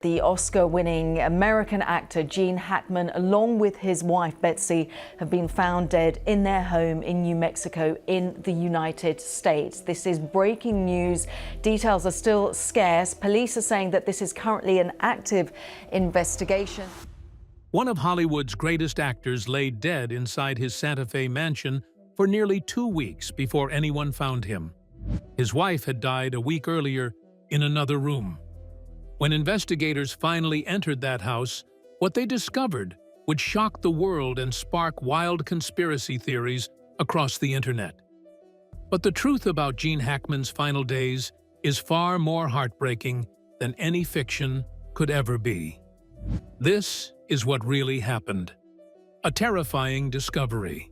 The Oscar-winning American actor Gene Hackman, along with his wife Betsy, have been found dead in their home in New Mexico in the United States. This is breaking news. Details are still scarce. Police are saying that this is currently an active investigation. One of Hollywood's greatest actors lay dead inside his Santa Fe mansion for nearly 2 weeks before anyone found him. His wife had died a week earlier in another room. When investigators finally entered that house, what they discovered would shock the world and spark wild conspiracy theories across the internet. But the truth about Gene Hackman's final days is far more heartbreaking than any fiction could ever be. This is what really happened. A terrifying discovery.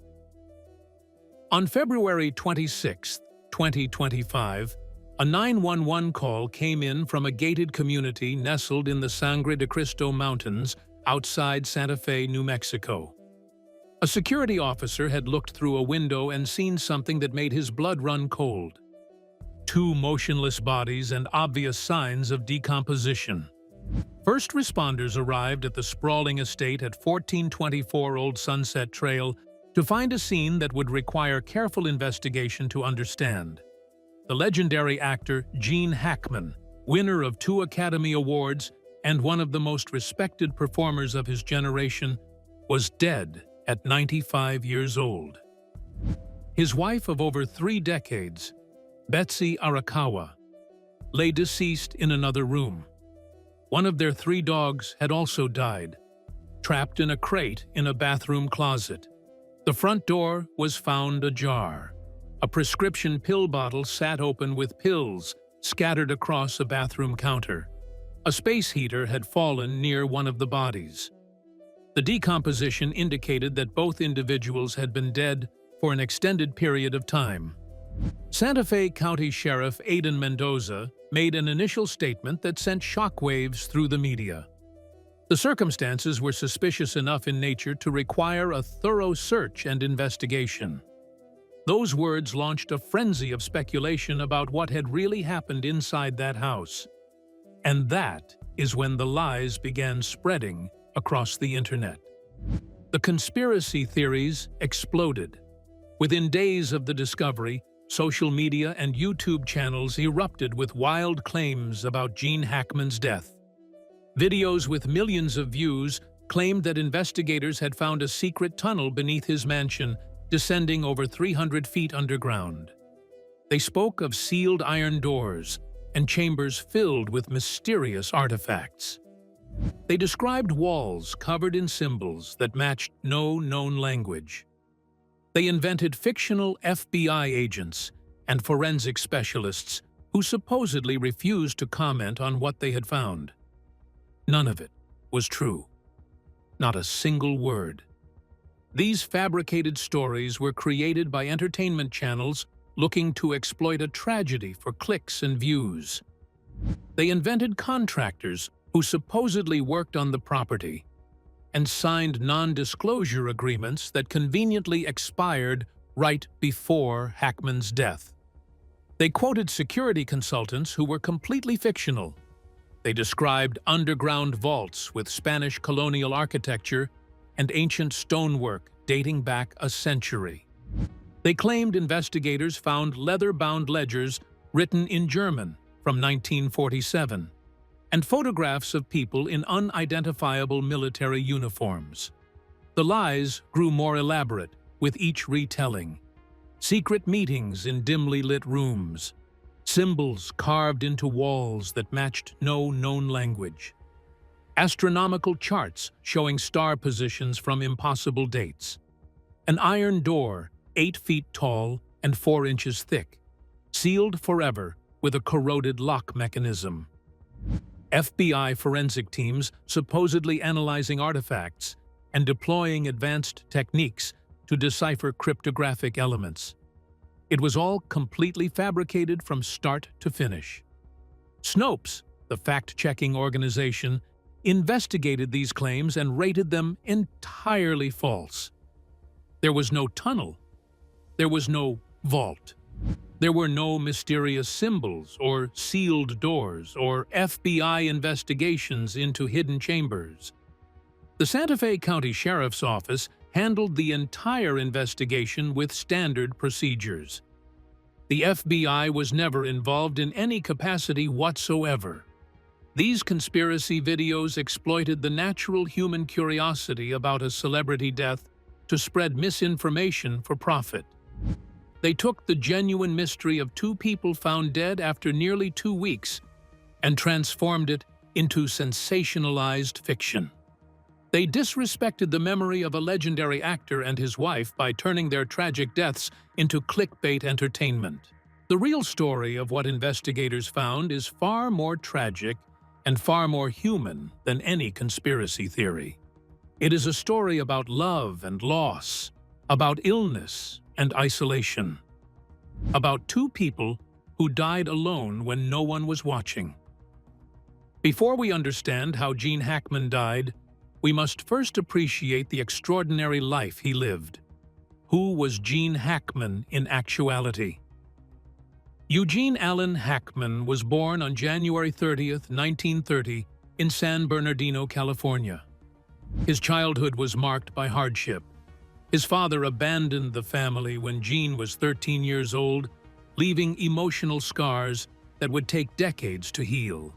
On February 26, 2025, a 911 call came in from a gated community nestled in the Sangre de Cristo Mountains outside Santa Fe, New Mexico. A security officer had looked through a window and seen something that made his blood run cold. 2 motionless bodies and obvious signs of decomposition. First responders arrived at the sprawling estate at 1424 Old Sunset Trail to find a scene that would require careful investigation to understand. The legendary actor Gene Hackman, winner of 2 Academy Awards and one of the most respected performers of his generation, was dead at 95 years old. His wife of over 3 decades, Betsy Arakawa, lay deceased in another room. One of their 3 dogs had also died, trapped in a crate in a bathroom closet. The front door was found ajar. A prescription pill bottle sat open with pills scattered across a bathroom counter. A space heater had fallen near one of the bodies. The decomposition indicated that both individuals had been dead for an extended period of time. Santa Fe County Sheriff Aiden Mendoza made an initial statement that sent shockwaves through the media. The circumstances were suspicious enough in nature to require a thorough search and investigation. Those words launched a frenzy of speculation about what had really happened inside that house. And that is when the lies began spreading across the internet. The conspiracy theories exploded. Within days of the discovery, social media and YouTube channels erupted with wild claims about Gene Hackman's death. Videos with millions of views claimed that investigators had found a secret tunnel beneath his mansion, descending over 300 feet underground. They spoke of sealed iron doors and chambers filled with mysterious artifacts. They described walls covered in symbols that matched no known language. They invented fictional FBI agents and forensic specialists who supposedly refused to comment on what they had found. None of it was true. Not a single word. These fabricated stories were created by entertainment channels looking to exploit a tragedy for clicks and views. They invented contractors who supposedly worked on the property and signed non-disclosure agreements that conveniently expired right before Hackman's death. They quoted security consultants who were completely fictional. They described underground vaults with Spanish colonial architecture and ancient stonework dating back a century. They claimed investigators found leather-bound ledgers written in German from 1947 and photographs of people in unidentifiable military uniforms. The lies grew more elaborate with each retelling. Secret meetings in dimly lit rooms, symbols carved into walls that matched no known language. Astronomical charts showing star positions from impossible dates. An iron door 8 feet tall and 4 inches thick, sealed forever with a corroded lock mechanism. FBI forensic teams supposedly analyzing artifacts and deploying advanced techniques to decipher cryptographic elements. It was all completely fabricated from start to finish. Snopes, the fact-checking organization, investigated these claims and rated them entirely false. There was no tunnel. There was no vault. There were no mysterious symbols or sealed doors or FBI investigations into hidden chambers. The Santa Fe County Sheriff's Office handled the entire investigation with standard procedures. The FBI was never involved in any capacity whatsoever. These conspiracy videos exploited the natural human curiosity about a celebrity death to spread misinformation for profit. They took the genuine mystery of two people found dead after nearly 2 weeks and transformed it into sensationalized fiction. They disrespected the memory of a legendary actor and his wife by turning their tragic deaths into clickbait entertainment. The real story of what investigators found is far more tragic and far more human than any conspiracy theory. It is a story about love and loss, about illness and isolation, about two people who died alone when no one was watching. Before we understand how Gene Hackman died, we must first appreciate the extraordinary life he lived. Who was Gene Hackman in actuality? Eugene Allen Hackman was born on January 30, 1930, in San Bernardino, California. His childhood was marked by hardship. His father abandoned the family when Gene was 13 years old, leaving emotional scars that would take decades to heal.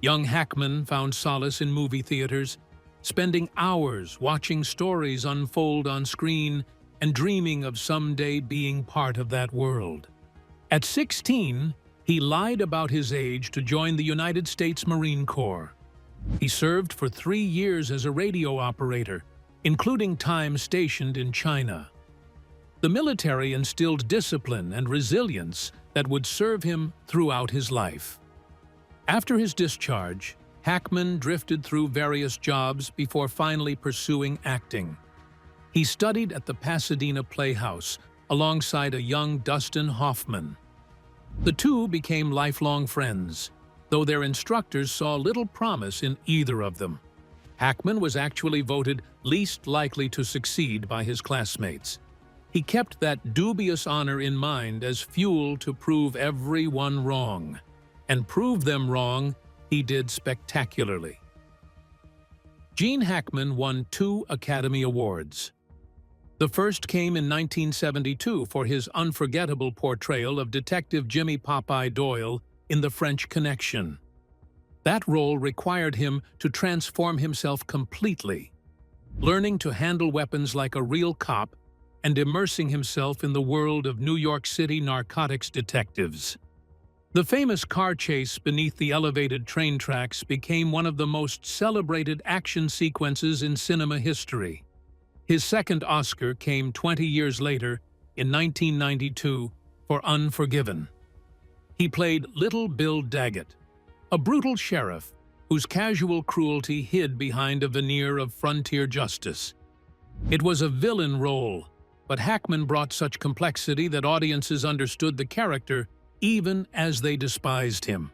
Young Hackman found solace in movie theaters, spending hours watching stories unfold on screen and dreaming of someday being part of that world. At 16, he lied about his age to join the United States Marine Corps. He served for 3 years as a radio operator, including time stationed in China. The military instilled discipline and resilience that would serve him throughout his life. After his discharge, Hackman drifted through various jobs before finally pursuing acting. He studied at the Pasadena Playhouse alongside a young Dustin Hoffman. The two became lifelong friends, though their instructors saw little promise in either of them. Hackman was actually voted least likely to succeed by his classmates. He kept that dubious honor in mind as fuel to prove everyone wrong, and prove them wrong he did spectacularly. Gene Hackman won 2 Academy Awards. The first came in 1972 for his unforgettable portrayal of Detective Jimmy Popeye Doyle in The French Connection. That role required him to transform himself completely, learning to handle weapons like a real cop and immersing himself in the world of New York City narcotics detectives. The famous car chase beneath the elevated train tracks became one of the most celebrated action sequences in cinema history. His second Oscar came 20 years later, in 1992, for Unforgiven. He played Little Bill Daggett, a brutal sheriff whose casual cruelty hid behind a veneer of frontier justice. It was a villain role, but Hackman brought such complexity that audiences understood the character even as they despised him.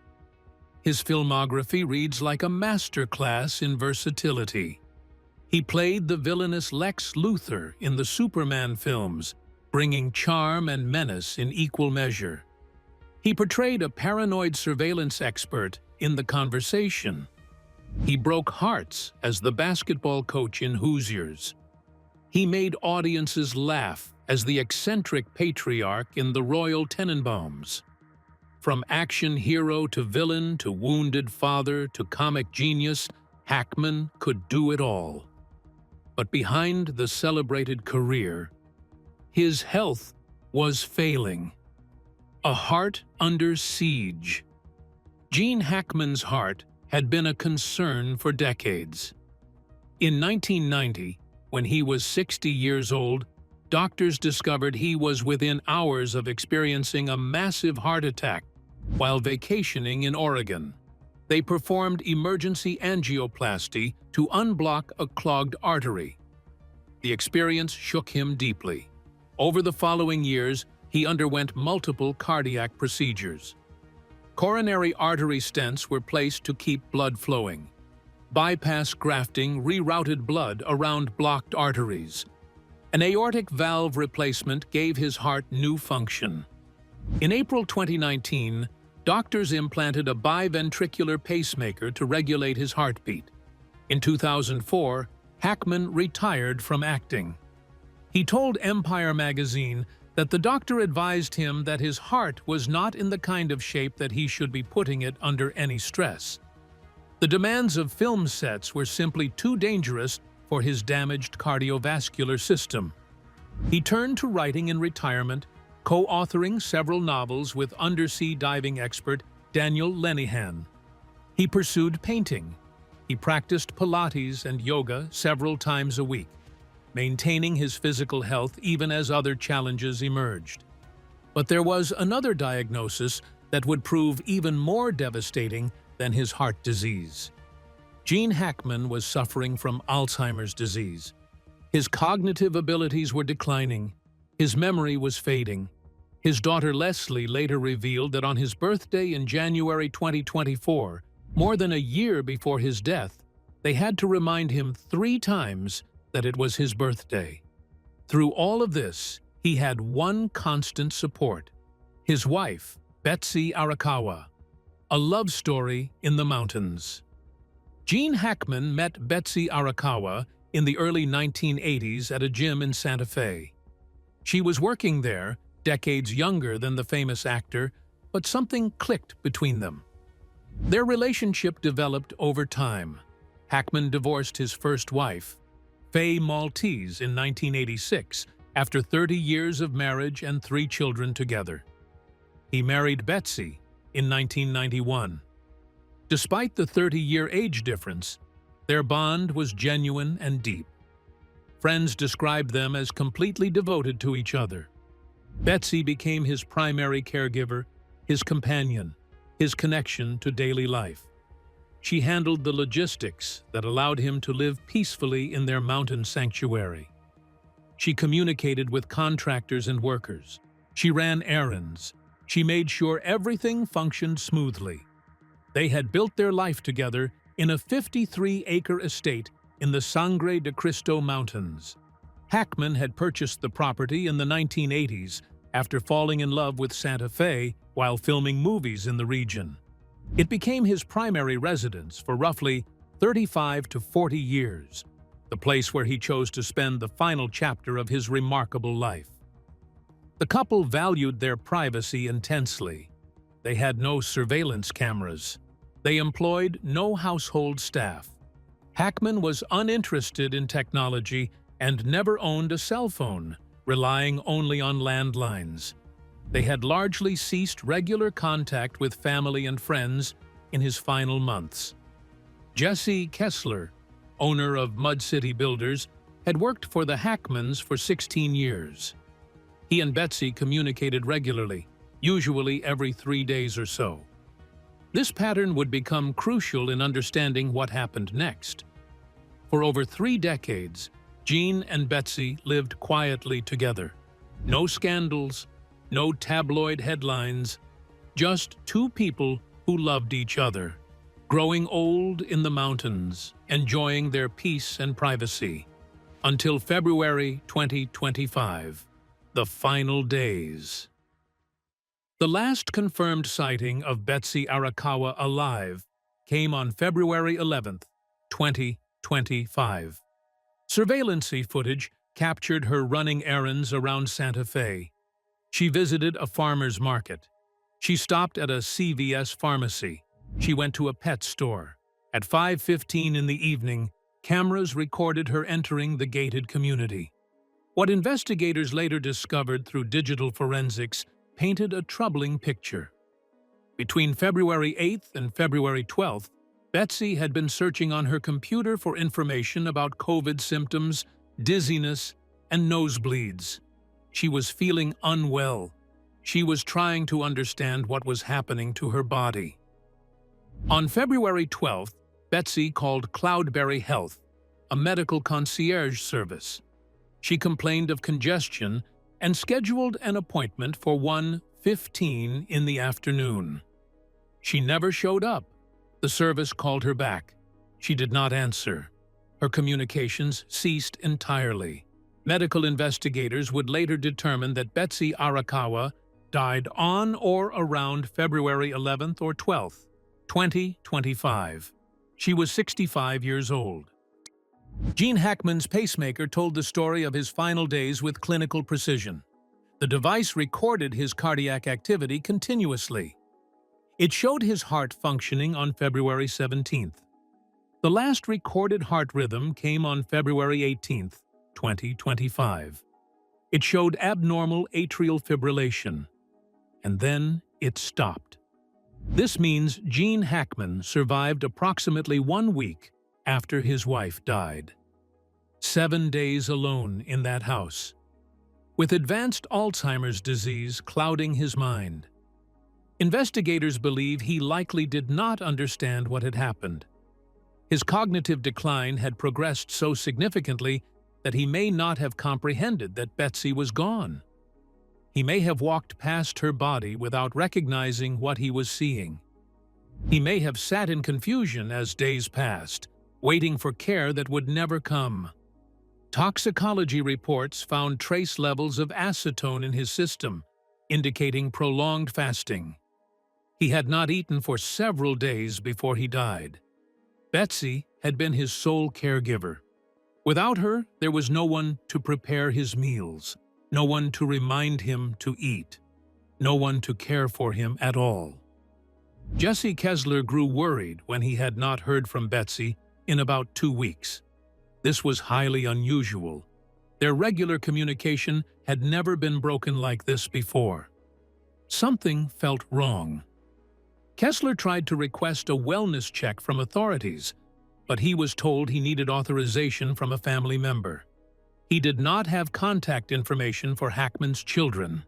His filmography reads like a masterclass in versatility. He played the villainous Lex Luthor in the Superman films, bringing charm and menace in equal measure. He portrayed a paranoid surveillance expert in The Conversation. He broke hearts as the basketball coach in Hoosiers. He made audiences laugh as the eccentric patriarch in The Royal Tenenbaums. From action hero to villain to wounded father to comic genius, Hackman could do it all. But behind the celebrated career, his health was failing. A heart under siege. Gene Hackman's heart had been a concern for decades. In 1990, when he was 60 years old, doctors discovered he was within hours of experiencing a massive heart attack while vacationing in Oregon. They performed emergency angioplasty to unblock a clogged artery. The experience shook him deeply. Over the following years, he underwent multiple cardiac procedures. Coronary artery stents were placed to keep blood flowing. Bypass grafting rerouted blood around blocked arteries. An aortic valve replacement gave his heart new function. In April 2019, doctors implanted a biventricular pacemaker to regulate his heartbeat. In 2004, Hackman retired from acting. He told Empire magazine that the doctor advised him that his heart was not in the kind of shape that he should be putting it under any stress. The demands of film sets were simply too dangerous for his damaged cardiovascular system. He turned to writing in retirement, co-authoring several novels with undersea diving expert Daniel Lenihan. He pursued painting. He practiced Pilates and yoga several times a week, maintaining his physical health even as other challenges emerged. But there was another diagnosis that would prove even more devastating than his heart disease. Gene Hackman was suffering from Alzheimer's disease. His cognitive abilities were declining. His memory was fading. His daughter Leslie later revealed that on his birthday in January 2024, more than a year before his death, they had to remind him 3 times that it was his birthday. Through all of this, he had one constant support: his wife, Betsy Arakawa. A love story in the mountains. Gene Hackman met Betsy Arakawa in the early 1980s at a gym in Santa Fe. She was working there, decades younger than the famous actor, but something clicked between them. Their relationship developed over time. Hackman divorced his first wife, Faye Maltese, in 1986, after 30 years of marriage and 3 children together. He married Betsy in 1991. Despite the 30-year age difference, their bond was genuine and deep. Friends described them as completely devoted to each other. Betsy became his primary caregiver, his companion, his connection to daily life. She handled the logistics that allowed him to live peacefully in their mountain sanctuary. She communicated with contractors and workers. She ran errands. She made sure everything functioned smoothly. They had built their life together in a 53-acre estate in the Sangre de Cristo Mountains. Hackman had purchased the property in the 1980s after falling in love with Santa Fe while filming movies in the region. It became his primary residence for roughly 35 to 40 years, the place where he chose to spend the final chapter of his remarkable life. The couple valued their privacy intensely. They had no surveillance cameras. They employed no household staff. Hackman was uninterested in technology and never owned a cell phone, relying only on landlines. They had largely ceased regular contact with family and friends in his final months. Jesse Kessler, owner of Mud City Builders, had worked for the Hackmans for 16 years. He and Betsy communicated regularly, usually every 3 days or so. This pattern would become crucial in understanding what happened next. For over 3 decades, Gene and Betsy lived quietly together. No scandals, no tabloid headlines, just 2 people who loved each other, growing old in the mountains, enjoying their peace and privacy. Until February 2025, the final days. The last confirmed sighting of Betsy Arakawa alive came on February 11, 2025. Surveillance footage captured her running errands around Santa Fe. She visited a farmer's market. She stopped at a CVS pharmacy. She went to a pet store. At 5:15 in the evening, cameras recorded her entering the gated community. What investigators later discovered through digital forensics painted a troubling picture. Between February 8th and February 12th, Betsy had been searching on her computer for information about COVID symptoms, dizziness, and nosebleeds. She was feeling unwell. She was trying to understand what was happening to her body. On February 12th, Betsy called Cloudberry Health, a medical concierge service. She complained of congestion and scheduled an appointment for 1:15 in the afternoon. She never showed up. The service called her back. She did not answer. Her communications ceased entirely. Medical investigators would later determine that Betsy Arakawa died on or around February 11th or 12th, 2025. She was 65 years old. Gene Hackman's pacemaker told the story of his final days with clinical precision. The device recorded his cardiac activity continuously. It showed his heart functioning on February 17th. The last recorded heart rhythm came on February 18th, 2025. It showed abnormal atrial fibrillation, and then it stopped. This means Gene Hackman survived approximately 1 week after his wife died. 7 days alone in that house, with advanced Alzheimer's disease clouding his mind. Investigators believe he likely did not understand what had happened. His cognitive decline had progressed so significantly that he may not have comprehended that Betsy was gone. He may have walked past her body without recognizing what he was seeing. He may have sat in confusion as days passed, waiting for care that would never come. Toxicology reports found trace levels of acetone in his system, indicating prolonged fasting. He had not eaten for several days before he died. Betsy had been his sole caregiver. Without her, there was no one to prepare his meals, no one to remind him to eat, no one to care for him at all. Jesse Kessler grew worried when he had not heard from Betsy in about 2 weeks. This was highly unusual. Their regular communication had never been broken like this before. Something felt wrong. Kessler tried to request a wellness check from authorities, but he was told he needed authorization from a family member. He did not have contact information for Hackman's children.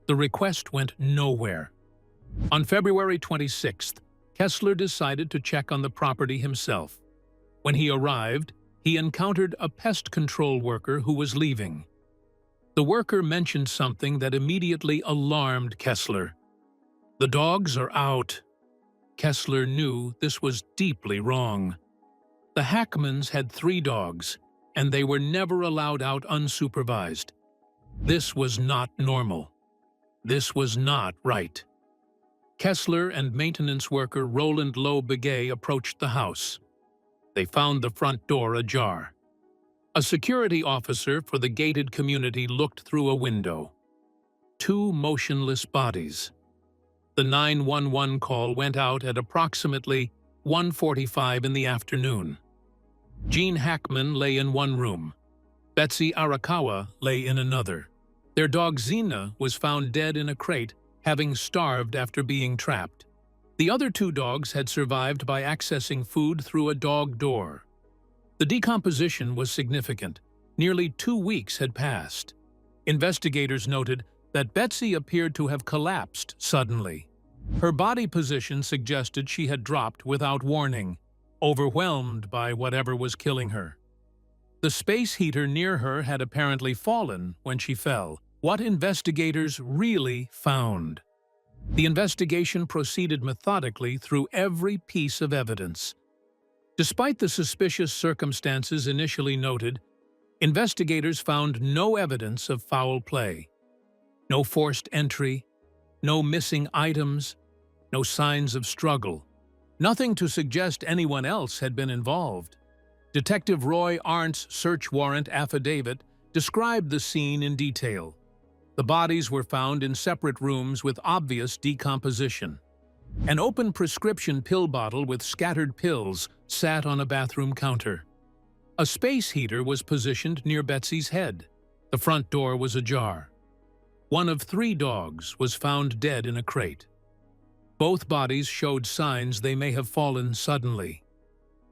The request went nowhere. On February 26th, Kessler decided to check on the property himself. When he arrived, he encountered a pest control worker who was leaving. The worker mentioned something that immediately alarmed Kessler. "The dogs are out." Kessler knew this was deeply wrong. The Hackmans had 3 dogs, and they were never allowed out unsupervised. This was not normal. This was not right. Kessler and maintenance worker Roland Lowe Begay approached the house. They found the front door ajar. A security officer for the gated community looked through a window. 2 motionless bodies. The 911 call went out at approximately 1:45 in the afternoon. Gene Hackman lay in one room. Betsy Arakawa lay in another. Their dog Xena was found dead in a crate, having starved after being trapped. The other 2 dogs had survived by accessing food through a dog door. The decomposition was significant. Nearly 2 weeks had passed. Investigators noted that Betsy appeared to have collapsed suddenly. Her body position suggested she had dropped without warning, overwhelmed by whatever was killing her. The space heater near her had apparently fallen when she fell. What investigators really found. The investigation proceeded methodically through every piece of evidence. Despite the suspicious circumstances initially noted, investigators found no evidence of foul play. No forced entry, no missing items, no signs of struggle. Nothing to suggest anyone else had been involved. Detective Roy Arndt's search warrant affidavit described the scene in detail. The bodies were found in separate rooms with obvious decomposition. An open prescription pill bottle with scattered pills sat on a bathroom counter. A space heater was positioned near Betsy's head. The front door was ajar. One of 3 dogs was found dead in a crate. Both bodies showed signs they may have fallen suddenly.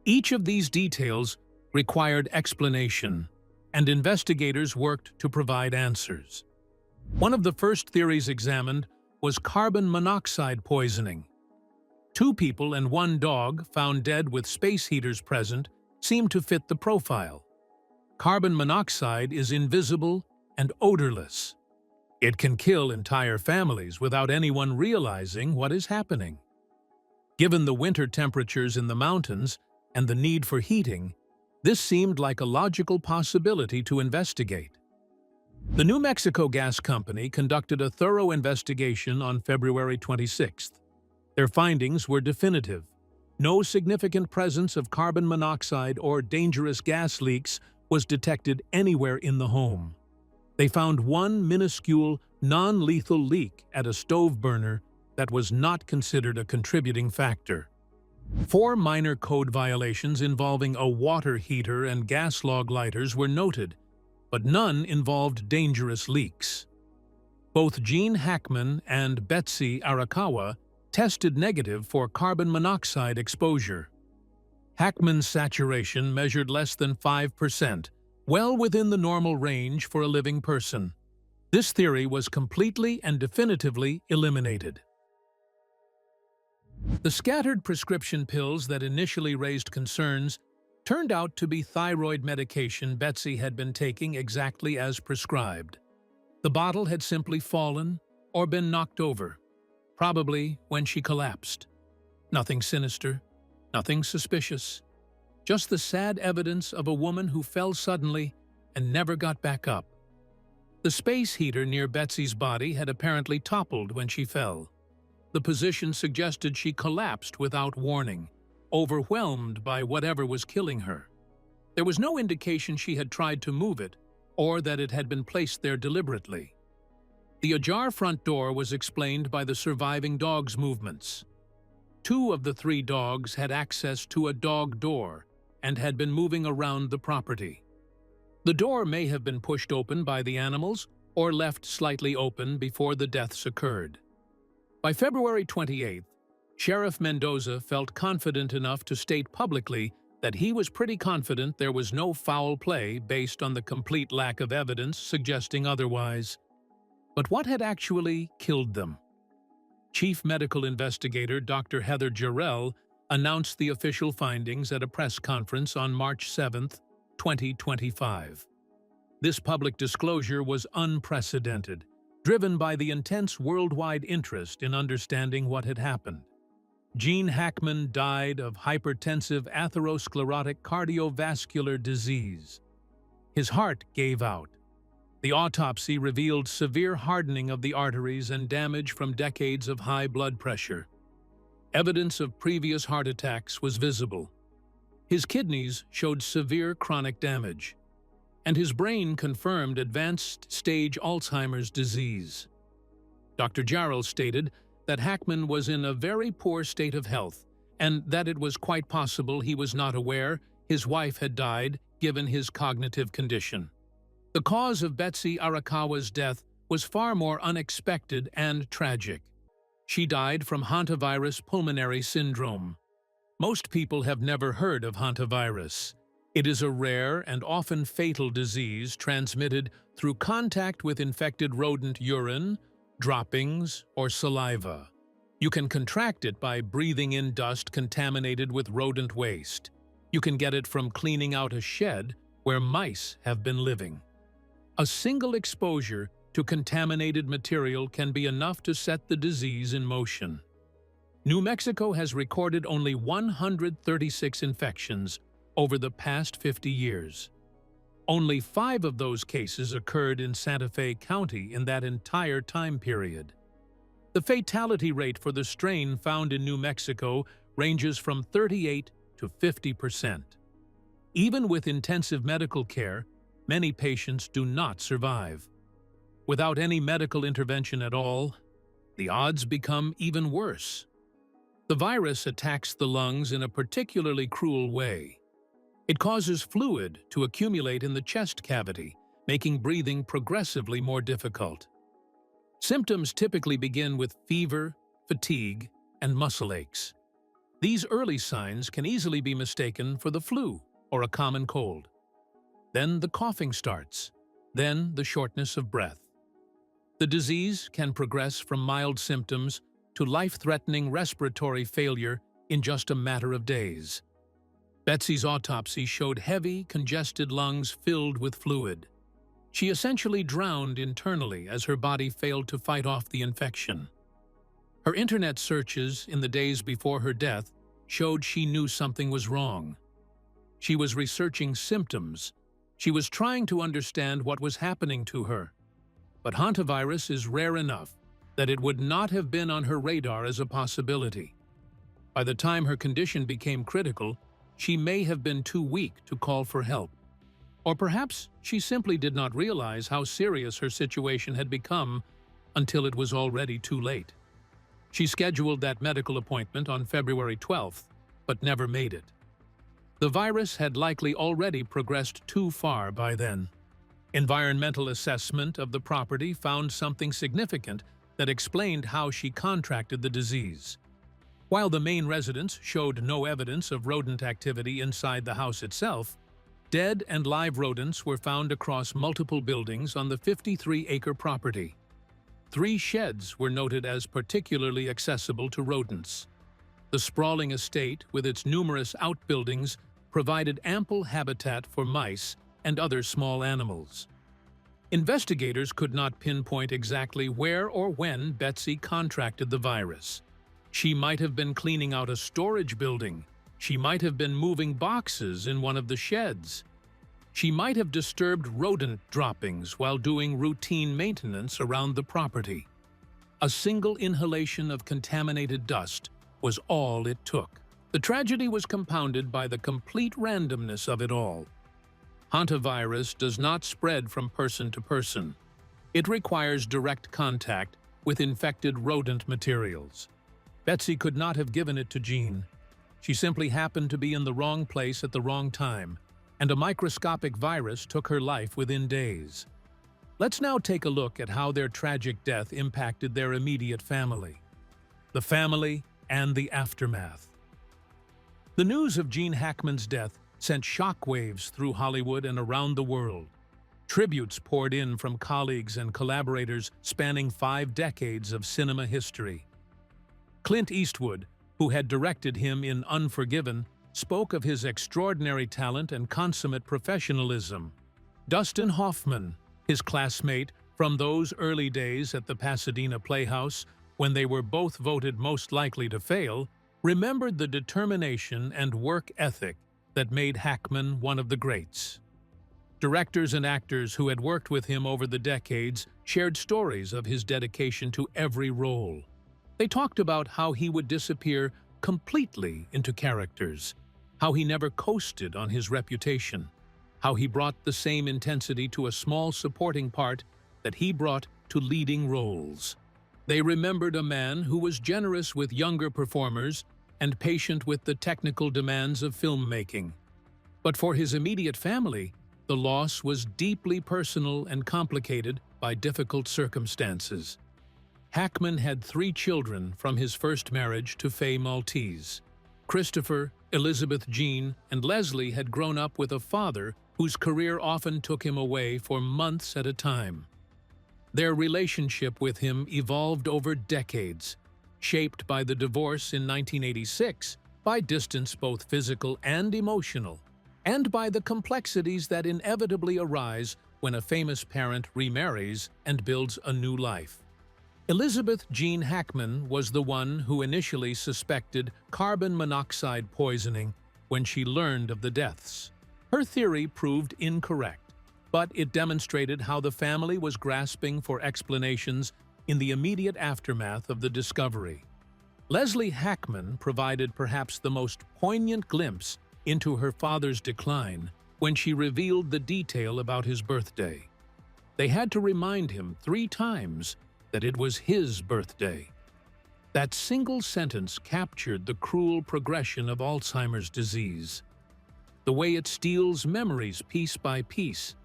Each of these details required explanation, and investigators worked to provide answers. One of the first theories examined was carbon monoxide poisoning. 2 people and 1 dog found dead with space heaters present seemed to fit the profile. Carbon monoxide is invisible and odorless. It can kill entire families without anyone realizing what is happening. Given the winter temperatures in the mountains and the need for heating, this seemed like a logical possibility to investigate. The New Mexico Gas Company conducted a thorough investigation on February 26th. Their findings were definitive. No significant presence of carbon monoxide or dangerous gas leaks was detected anywhere in the home. They found one minuscule, non-lethal leak at a stove burner that was not considered a contributing factor. 4 minor code violations involving a water heater and gas log lighters were noted, but none involved dangerous leaks. Both Gene Hackman and Betsy Arakawa tested negative for carbon monoxide exposure. Hackman's saturation measured less than 5%, well within the normal range for a living person. This theory was completely and definitively eliminated. The scattered prescription pills that initially raised concerns turned out to be thyroid medication Betsy had been taking exactly as prescribed. The bottle had simply fallen or been knocked over, probably when she collapsed. Nothing sinister, nothing suspicious, just the sad evidence of a woman who fell suddenly and never got back up. The space heater near Betsy's body had apparently toppled when she fell. The position suggested she collapsed without warning, overwhelmed by whatever was killing her. There was no indication she had tried to move it or that it had been placed there deliberately. The ajar front door was explained by the surviving dog's movements. 2 of the 3 dogs had access to a dog door and had been moving around the property. The door may have been pushed open by the animals or left slightly open before the deaths occurred. By February 28th, Sheriff Mendoza felt confident enough to state publicly that he was pretty confident there was no foul play based on the complete lack of evidence suggesting otherwise. But what had actually killed them? Chief Medical Investigator Dr. Heather Jarrell announced the official findings at a press conference on March 7, 2025. This public disclosure was unprecedented, driven by the intense worldwide interest in understanding what had happened. Gene Hackman died of hypertensive atherosclerotic cardiovascular disease. His heart gave out. The autopsy revealed severe hardening of the arteries and damage from decades of high blood pressure. Evidence of previous heart attacks was visible. His kidneys showed severe chronic damage, and his brain confirmed advanced-stage Alzheimer's disease. Dr. Jarrell stated that Hackman was in a very poor state of health and that it was quite possible he was not aware his wife had died given his cognitive condition. The cause of Betsy Arakawa's death was far more unexpected and tragic. She died from hantavirus pulmonary syndrome. Most people have never heard of hantavirus. It is a rare and often fatal disease transmitted through contact with infected rodent urine, droppings, or saliva. You can contract it by breathing in dust contaminated with rodent waste. You can get it from cleaning out a shed where mice have been living. A single exposure to contaminated material can be enough to set the disease in motion. New Mexico has recorded only 136 infections over the past 50 years. Only 5 of those cases occurred in Santa Fe County in that entire time period. The fatality rate for the strain found in New Mexico ranges from 38 to 50%. Even with intensive medical care, many patients do not survive. Without any medical intervention at all, the odds become even worse. The virus attacks the lungs in a particularly cruel way. It causes fluid to accumulate in the chest cavity, making breathing progressively more difficult. Symptoms typically begin with fever, fatigue, and muscle aches. These early signs can easily be mistaken for the flu or a common cold. Then the coughing starts, then the shortness of breath. The disease can progress from mild symptoms to life-threatening respiratory failure in just a matter of days. Betsy's autopsy showed heavy, congested lungs filled with fluid. She essentially drowned internally as her body failed to fight off the infection. Her internet searches in the days before her death showed she knew something was wrong. She was researching symptoms She was trying to understand what was happening to her. But hantavirus is rare enough that it would not have been on her radar as a possibility. By the time her condition became critical, she may have been too weak to call for help. Or perhaps she simply did not realize how serious her situation had become until it was already too late. She scheduled that medical appointment on February 12th, but never made it. The virus had likely already progressed too far by then. Environmental assessment of the property found something significant that explained how she contracted the disease. While the main residence showed no evidence of rodent activity inside the house itself, dead and live rodents were found across multiple buildings on the 53-acre property. 3 sheds were noted as particularly accessible to rodents. The sprawling estate, with its numerous outbuildings, provided ample habitat for mice and other small animals. Investigators could not pinpoint exactly where or when Betsy contracted the virus. She might have been cleaning out a storage building. She might have been moving boxes in one of the sheds. She might have disturbed rodent droppings while doing routine maintenance around the property. A single inhalation of contaminated dust was all it took. The tragedy was compounded by the complete randomness of it all. Hantavirus does not spread from person to person. It requires direct contact with infected rodent materials. Betsy could not have given it to Gene. She simply happened to be in the wrong place at the wrong time, and a microscopic virus took her life within days. Let's now take a look at how their tragic death impacted their immediate family. The family and the aftermath. The news of Gene Hackman's death sent shockwaves through Hollywood and around the world. Tributes poured in from colleagues and collaborators spanning 5 decades of cinema history. Clint Eastwood, who had directed him in Unforgiven, spoke of his extraordinary talent and consummate professionalism. Dustin Hoffman, his classmate from those early days at the Pasadena Playhouse, when they were both voted most likely to fail, remembered the determination and work ethic that made Hackman one of the greats. Directors and actors who had worked with him over the decades shared stories of his dedication to every role. They talked about how he would disappear completely into characters, how he never coasted on his reputation, how he brought the same intensity to a small supporting part that he brought to leading roles. They remembered a man who was generous with younger performers and patient with the technical demands of filmmaking. But for his immediate family, the loss was deeply personal and complicated by difficult circumstances. Hackman had 3 children from his first marriage to Faye Maltese. Christopher, Elizabeth Jean, and Leslie had grown up with a father whose career often took him away for months at a time. Their relationship with him evolved over decades, shaped by the divorce in 1986, by distance both physical and emotional, and by the complexities that inevitably arise when a famous parent remarries and builds a new life. Elizabeth Gene Hackman was the one who initially suspected carbon monoxide poisoning when she learned of the deaths. Her theory proved incorrect, but it demonstrated how the family was grasping for explanations in the immediate aftermath of the discovery. Leslie Hackman provided perhaps the most poignant glimpse into her father's decline when she revealed the detail about his birthday. They had to remind him 3 times that it was his birthday. That single sentence captured the cruel progression of Alzheimer's disease, the way it steals memories piece by piece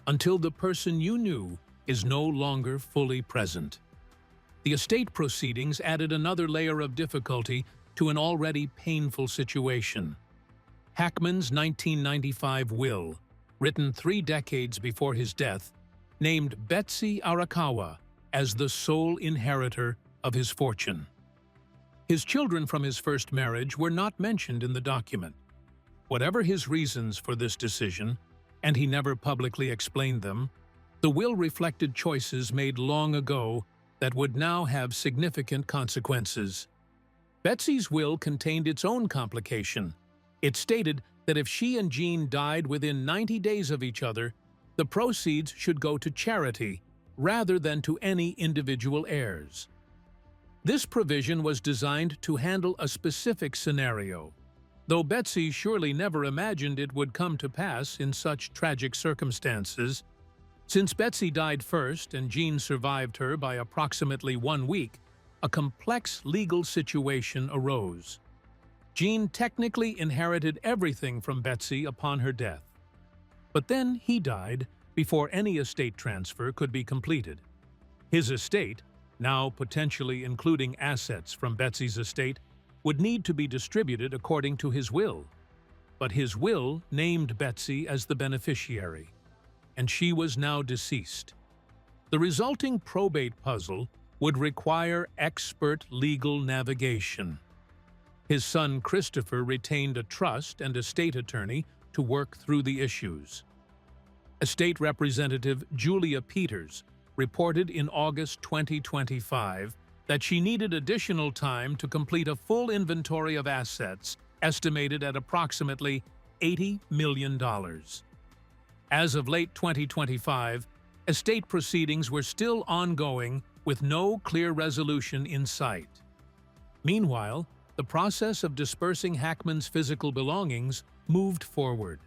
until the person you knew is no longer fully present. The estate proceedings added another layer of difficulty to an already painful situation. Hackman's 1995 will, written 3 decades before his death, named Betsy Arakawa as the sole inheritor of his fortune. His children from his first marriage were not mentioned in the document. Whatever his reasons for this decision, and he never publicly explained them, the will reflected choices made long ago that would now have significant consequences. Betsy's will contained its own complication. It stated that if she and Gene died within 90 days of each other, the proceeds should go to charity rather than to any individual heirs. This provision was designed to handle a specific scenario, though Betsy surely never imagined it would come to pass in such tragic circumstances. Since Betsy died first and Gene survived her by approximately 1 week, a complex legal situation arose. Gene technically inherited everything from Betsy upon her death. But then he died before any estate transfer could be completed. His estate, now potentially including assets from Betsy's estate, would need to be distributed according to his will. But his will named Betsy as the beneficiary, and she was now deceased. The resulting probate puzzle would require expert legal navigation. His son Christopher retained a trust and estate attorney to work through the issues. Estate Representative Julia Peters reported in August 2025 that she needed additional time to complete a full inventory of assets estimated at approximately $80 million. As of late 2025, estate proceedings were still ongoing with no clear resolution in sight. Meanwhile, the process of dispersing Hackman's physical belongings moved forward.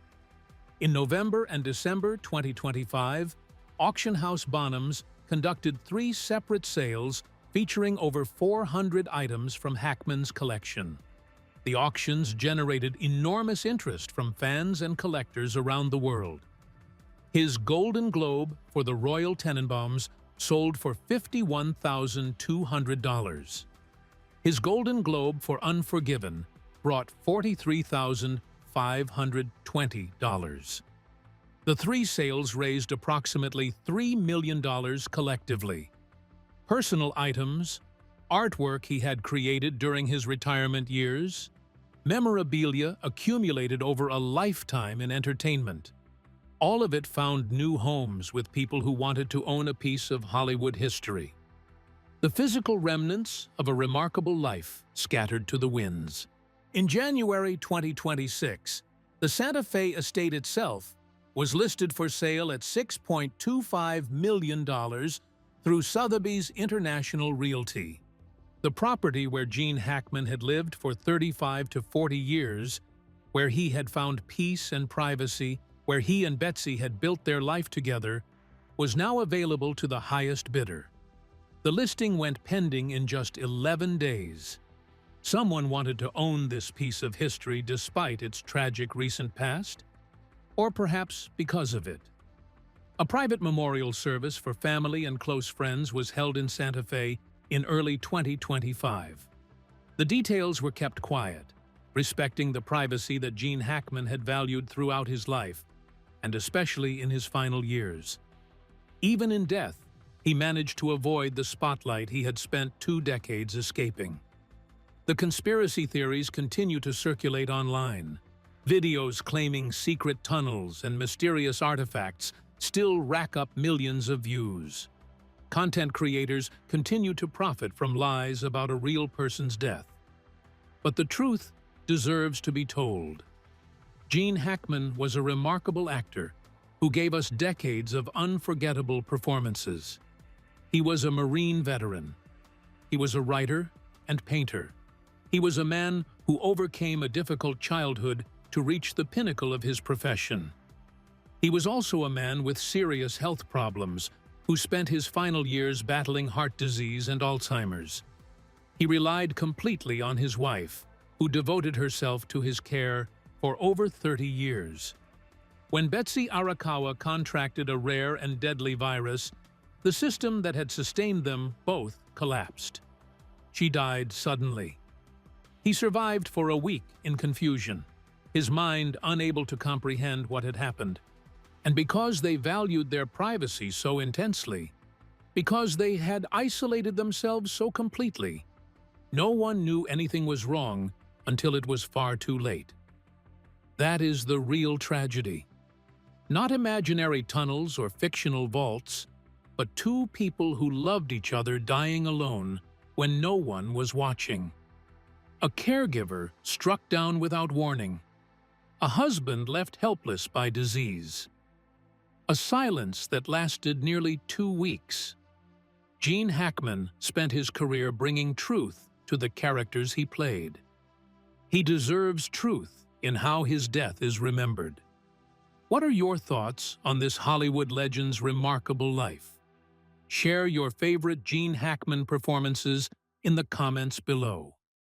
In November and December 2025, auction house Bonhams conducted 3 separate sales featuring over 400 items from Hackman's collection. The auctions generated enormous interest from fans and collectors around the world. His Golden Globe for the Royal Tenenbaums sold for $51,200. His Golden Globe for Unforgiven brought $43,520. The 3 sales raised approximately $3 million collectively. Personal items, artwork he had created during his retirement years, memorabilia accumulated over a lifetime in entertainment. All of it found new homes with people who wanted to own a piece of Hollywood history. The physical remnants of a remarkable life scattered to the winds. In January 2026, the Santa Fe estate itself was listed for sale at $6.25 million through Sotheby's International Realty. The property where Gene Hackman had lived for 35 to 40 years, where he had found peace and privacy, where he and Betsy had built their life together, was now available to the highest bidder. The listing went pending in just 11 days. Someone wanted to own this piece of history despite its tragic recent past, or perhaps because of it. A private memorial service for family and close friends was held in Santa Fe in early 2025. The details were kept quiet, respecting the privacy that Gene Hackman had valued throughout his life, and especially in his final years. Even in death, he managed to avoid the spotlight he had spent 2 decades escaping. The conspiracy theories continue to circulate online. Videos claiming secret tunnels and mysterious artifacts still rack up millions of views. Content creators continue to profit from lies about a real person's death. But the truth deserves to be told. Gene Hackman was a remarkable actor who gave us decades of unforgettable performances. He was a Marine veteran. He was a writer and painter. He was a man who overcame a difficult childhood to reach the pinnacle of his profession. He was also a man with serious health problems who spent his final years battling heart disease and Alzheimer's. He relied completely on his wife, who devoted herself to his care for over 30 years. When Betsy Arakawa contracted a rare and deadly virus, the system that had sustained them both collapsed. She died suddenly. He survived for a week in confusion, his mind unable to comprehend what had happened. And because they valued their privacy so intensely, because they had isolated themselves so completely, no one knew anything was wrong until it was far too late. That is the real tragedy. Not imaginary tunnels or fictional vaults, but 2 people who loved each other dying alone when no one was watching. A caregiver struck down without warning. A husband left helpless by disease. A silence that lasted nearly 2 weeks. Gene Hackman spent his career bringing truth to the characters he played. He deserves truth in how his death is remembered. What are your thoughts on this Hollywood legend's remarkable life? Share your favorite Gene Hackman performances in the comments below.